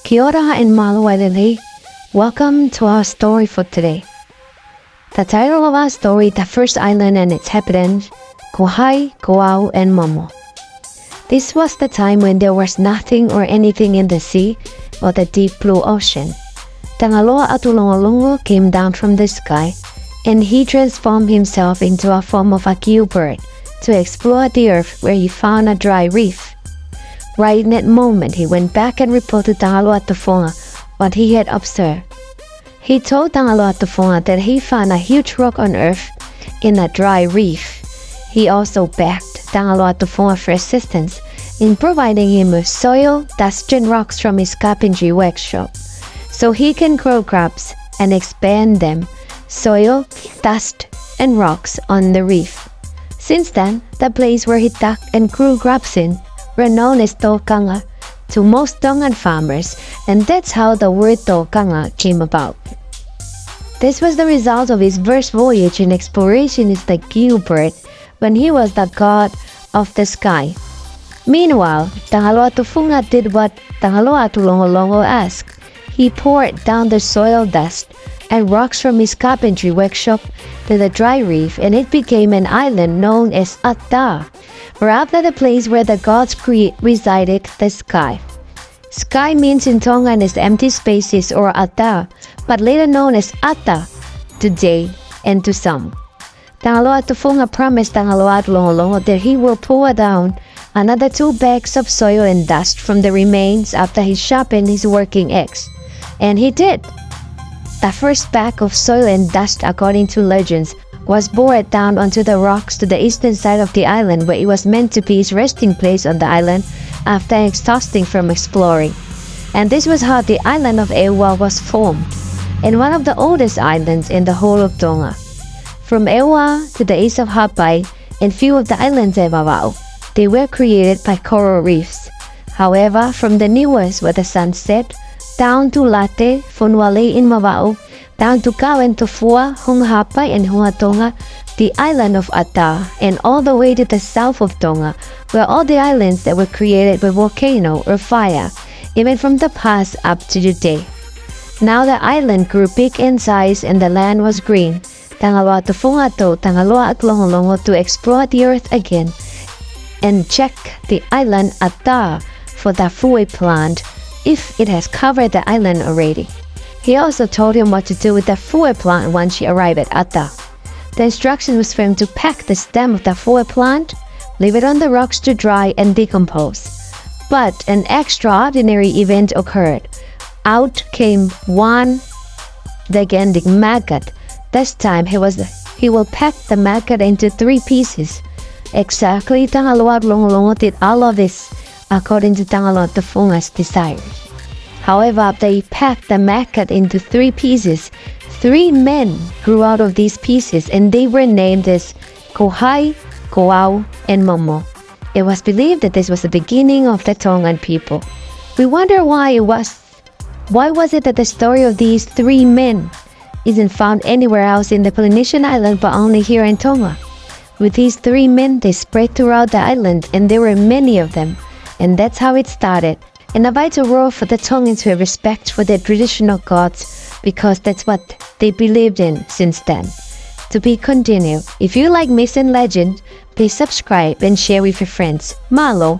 Kia ora and malo wailehi. Welcome to our story for today. The title of our story, The First Island and Its Inhabitants, Ko, Koau, and Momo. This was the time when there was nothing or anything in the sea or the deep blue ocean. Tangaloa Atulongolongo came down from the sky, and he transformed himself into a form of a gill bird to explore the earth, where he found a dry reef. Right in that moment, he went back and reported to Tangaloa Tufonga what he had observed. He told Tangaloa Tufonga that he found a huge rock on earth in a dry reef. He also begged Tangaloa Tufonga for assistance in providing him with soil, dust, and rocks from his carpentry workshop, so he can grow crops and expand them, soil, dust, and rocks on the reef. Since then, the place where he dug and grew crops in were known as Tongaa to most Tongan farmers, and that's how the word Tongaa came about. This was the result of his first voyage in exploration as the gill bird, when he was the god of the sky. Meanwhile, Tangaloa Tufonga did what Tangaloa Tulongolongo asked. He poured down the soil, dust, and rocks from his carpentry workshop to the dry reef, and it became an island known as ATAA, or after the place where the gods resided, the sky. Sky means in Tongan is empty spaces or ATAA, but later known as ATAA today and to some. Tangaloa Tufonga promised Tangaloa Tulongolongo that he will pour down another 2 bags of soil and dust from the remains after he sharpened his working axe. And he did. The first bag of soil and dust, according to legends, was poured down onto the rocks to the eastern side of the island, where it was meant to be his resting place on the island after exhausting from exploring. And this was how the island of ATAA was formed, and one of the oldest islands in the whole of Tonga. From ATAA to the east of Hapai and few of the islands of Mavao, they were created by coral reefs. However, from the newest where the sun set, down to Late, Fonuale in Mavao, down to Kawen, Tofua, Hapai, and Tonga, the island of ATAA, and all the way to the south of Tonga, were all the islands that were created by volcano or fire, even from the past up to today. Now the island grew big in size and the land was green. Tangaloa Tufonga told Tangaloa Tulongolongo to explore the earth again and check the island ATAA for the fue plant if it has covered the island already. He also told him what to do with the fue plant once he arrived at ATAA. The instruction was for him to pack the stem of the fue plant, leave it on the rocks to dry and decompose. But an extraordinary event occurred. Out came one gigantic maggot. This time he will pack the maggot into 3 pieces. Exactly, Tangaloa Tulongolongo did all of this according to Tangaloa Tufonga's desires. However, after he packed the maggot into 3 pieces, 3 men grew out of these pieces, and they were named as Ko, Koau, and Momo. It was believed that this was the beginning of the Tongan people. We wonder why was it that the story of these 3 men isn't found anywhere else in the Polynesian island but only here in Tonga? With these 3 men, they spread throughout the island, and there were many of them, and that's how it started. And a vital role for the Tongans to have respect for their traditional gods, because that's what they believed in since then. To be continued. If you like myths and legends, please subscribe and share with your friends. Malo!